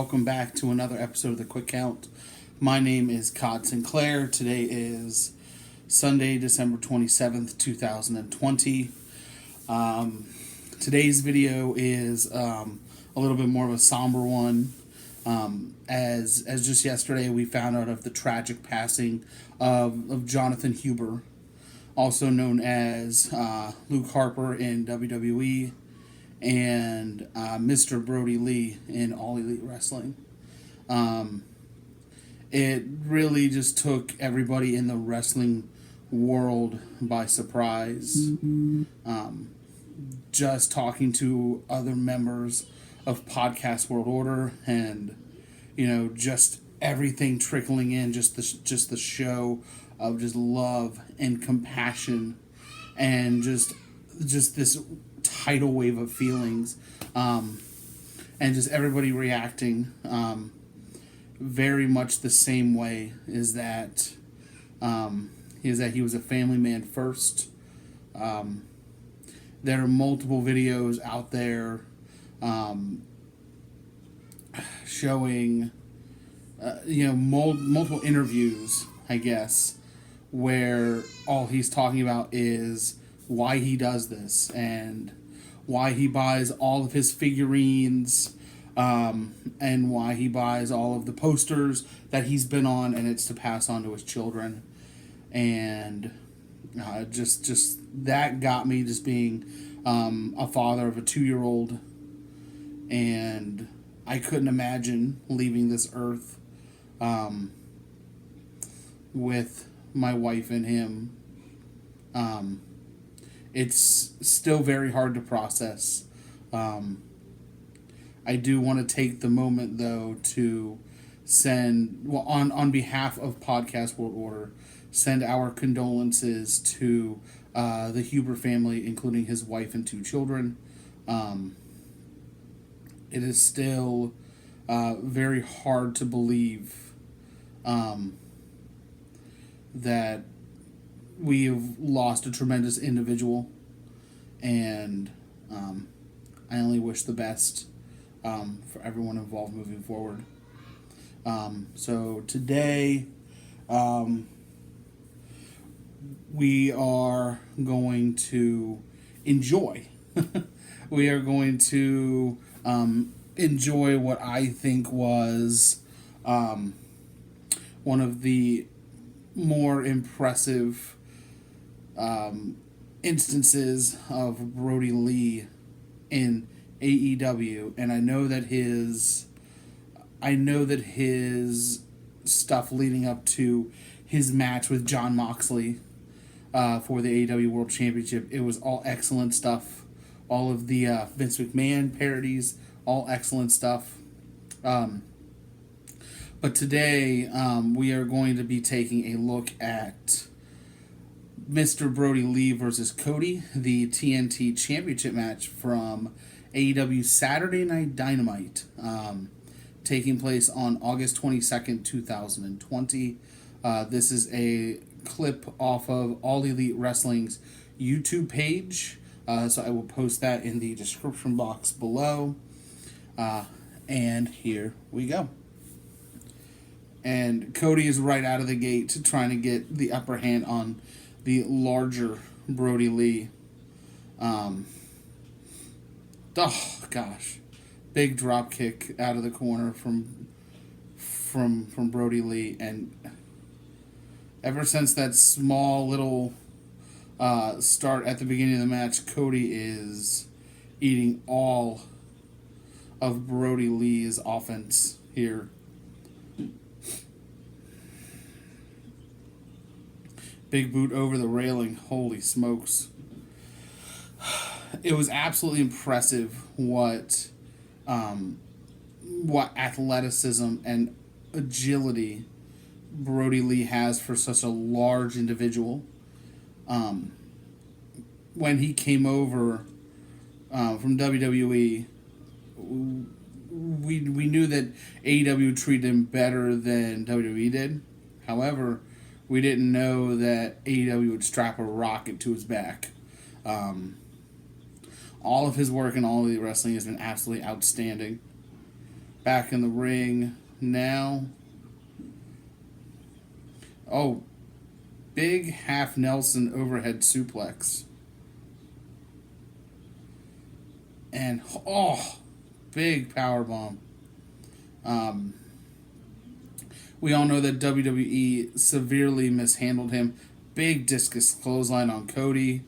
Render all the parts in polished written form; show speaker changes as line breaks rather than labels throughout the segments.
welcome back to another episode of The Quick Count. My name is Codd Sinclair. Today is Sunday, December 27th, 2020. Today's video is a little bit more of a somber one. As just yesterday we found out of the tragic passing of Jonathan Huber, also known as Luke Harper in WWE, and Mr. Brodie Lee in All Elite Wresting. It really just took everybody in the wrestling world by surprise. Just talking to other members of Podcast World Order, and just everything trickling in, just the show of just love and compassion, and just this tidal wave of feelings, and just everybody reacting very much the same way. Is that he was a family man first. There are multiple videos out there showing multiple interviews, I guess, where all he's talking about is why he does this and why he buys all of his figurines, and why he buys all of the posters that he's been on, and it's to pass on to his children. And just that got me, just being a father of a 2-year-old, and I couldn't imagine leaving this earth with my wife and him. It's still very hard to process. I do want to take the moment, though, to send, on behalf of Podcast World Order, send our condolences to the Huber family, including his wife and 2 children. It is still very hard to believe that we have lost a tremendous individual, and I only wish the best for everyone involved moving forward. So today, we are going to enjoy. We are going to enjoy what I think was one of the more impressive instances of Brodie Lee in AEW, and I know that his stuff leading up to his match with Jon Moxley for the AEW World Championship, it was all excellent stuff. All of the Vince McMahon parodies, all excellent stuff. But today we are going to be taking a look at Mr. Brodie Lee versus Cody, the TNT Championship match from AEW Saturday Night Dynamite, taking place on August 22nd, 2020. This is a clip off of All Elite Wrestling's YouTube page, so I will post that in the description box below. And here we go. And Cody is right out of the gate trying to get the upper hand on the larger Brodie Lee. Oh gosh, big drop kick out of the corner from Brodie Lee, and ever since that small little start at the beginning of the match, Cody is eating all of Brodie Lee's offense here. Big boot over the railing. Holy smokes. It was absolutely impressive what athleticism and agility Brodie Lee has for such a large individual. When he came over from WWE, we knew that AEW treated him better than WWE did. However, we didn't know that AEW would strap a rocket to his back. All of his work in All Elite Wrestling has been absolutely outstanding. Back in the ring now. Oh, big half Nelson overhead suplex. And, big powerbomb. We all know that WWE severely mishandled him. Big discus clothesline on Cody.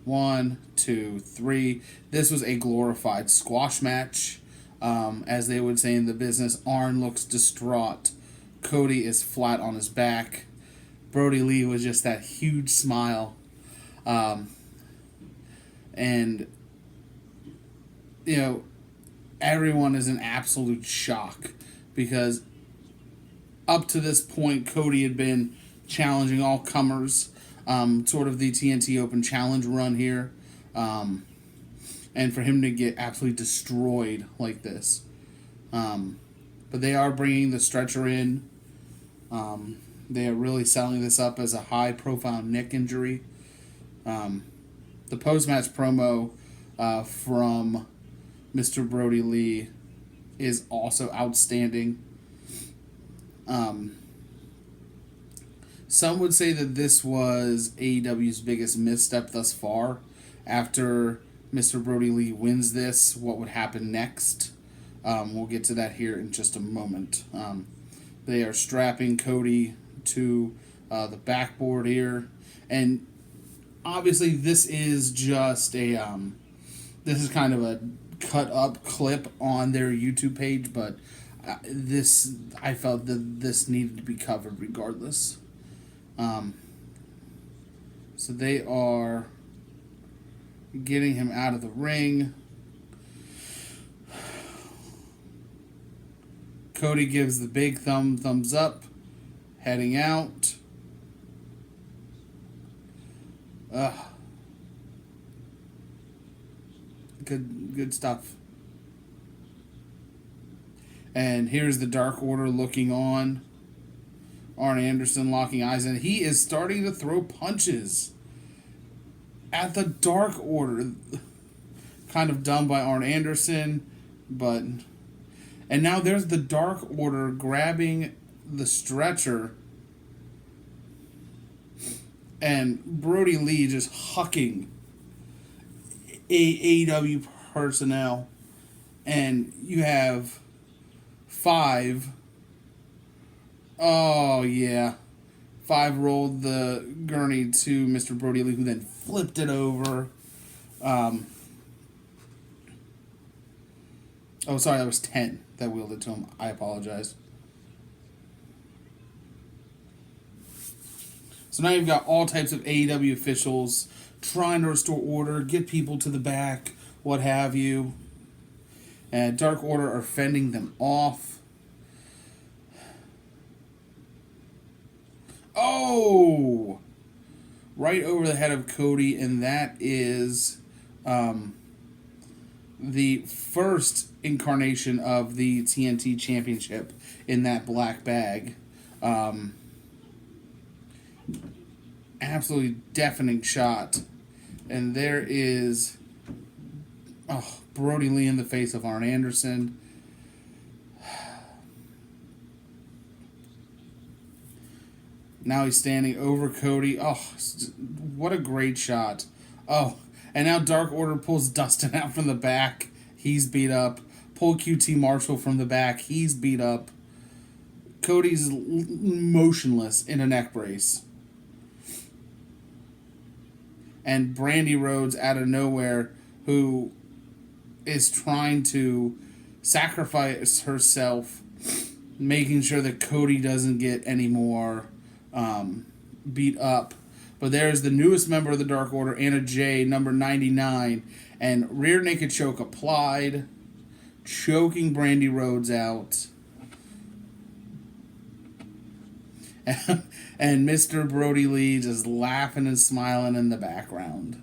1, 2, 3. This was a glorified squash match. As they would say in the business, Arn looks distraught. Cody is flat on his back. Brodie Lee was just that huge smile. And, everyone is in absolute shock because up to this point, Cody had been challenging all comers, sort of the TNT Open Challenge run here. And for him to get absolutely destroyed like this. But they are bringing the stretcher in. They are really selling this up as a high-profile neck injury. The post-match promo from Mr. Brodie Lee is also outstanding. Some would say that this was AEW's biggest misstep thus far. After Mr. Brodie Lee wins this, what would happen next? We'll get to that here in just a moment. They are strapping Cody to the backboard here. And obviously this is just this is kind of a cut up clip on their YouTube page, but I felt that this needed to be covered regardless. So they are getting him out of the ring. Cody gives the big thumbs up, heading out. Good stuff. And here's the Dark Order looking on. Arn Anderson locking eyes, and he is starting to throw punches at the Dark Order. Kind of done by Arn Anderson, but... And now there's the Dark Order grabbing the stretcher, and Brodie Lee just hucking AEW personnel. And you have 5... Oh, yeah. 5 rolled the gurney to Mr. Brodie Lee, who then flipped it over. Oh, sorry, that was 10 that wielded to him. I apologize. So now you've got all types of AEW officials trying to restore order, get people to the back, what have you. And Dark Order are fending them off. Oh! Right over the head of Cody, and that is the first incarnation of the TNT Championship in that black bag. Absolutely deafening shot. And there is Brodie Lee in the face of Arn Anderson. Now he's standing over Cody. Oh, what a great shot. Oh, and now Dark Order pulls Dustin out from the back. He's beat up. Pull QT Marshall from the back. He's beat up. Cody's motionless in a neck brace. And Brandy Rhodes out of nowhere, who is trying to sacrifice herself, making sure that Cody doesn't get any more beat up. But there's the newest member of the Dark Order, Anna Jay, number 99, and rear naked choke applied, choking Brandy Rhodes out. And Mr. Brodie Lee just laughing and smiling in the background.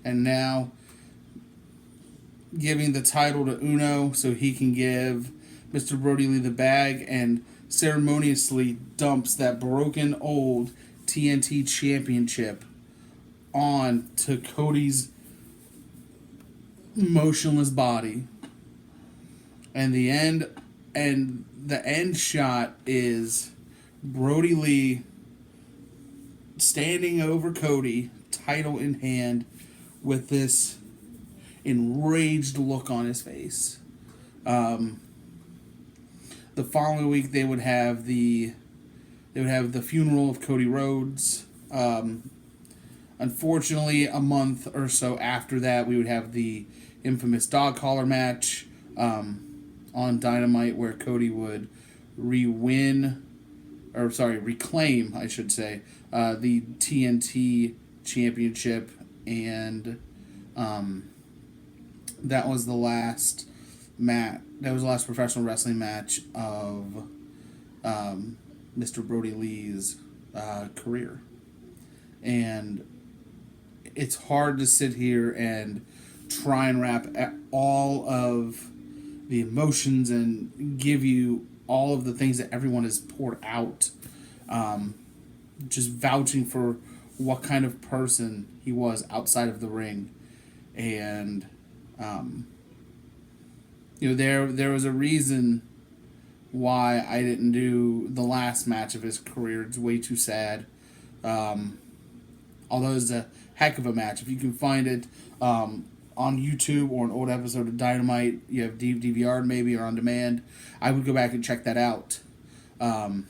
And now giving the title to Uno so he can give Mr. Brodie Lee the bag. And ceremoniously dumps that broken old TNT championship on to Cody's motionless body. And the end shot is Brodie Lee standing over Cody, title in hand, with this enraged look on his face. The following week they would have the funeral of Cody Rhodes. Unfortunately, a month or so after that, we would have the infamous dog collar match on Dynamite, where Cody would reclaim, I should say, the TNT championship, and that was the last match. That was the last professional wrestling match of Mr. Brodie Lee's career. And it's hard to sit here and try and wrap all of the emotions and give you all of the things that everyone has poured out, just vouching for what kind of person he was outside of the ring. And there was a reason why I didn't do the last match of his career. It's way too sad. Although it's a heck of a match. If you can find it on YouTube or an old episode of Dynamite, you have DVR maybe or on demand, I would go back and check that out. But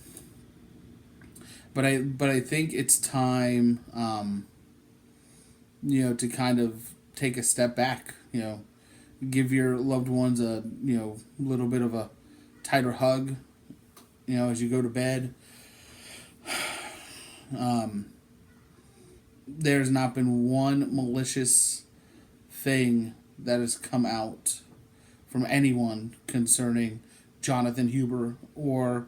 I think it's time, to kind of take a step back. Give your loved ones a little bit of a tighter hug. As you go to bed. There's not been one malicious thing that has come out from anyone concerning Jonathan Huber or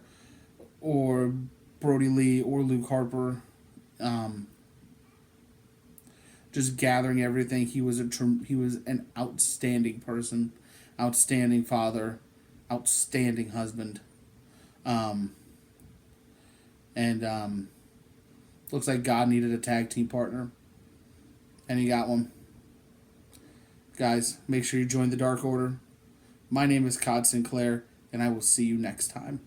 Brodie Lee or Luke Harper. Just gathering everything, he was an outstanding person, outstanding father, outstanding husband, and looks like God needed a tag team partner, and he got one. Guys, make sure you join the Dark Order. My name is Codd Sinclair, and I will see you next time.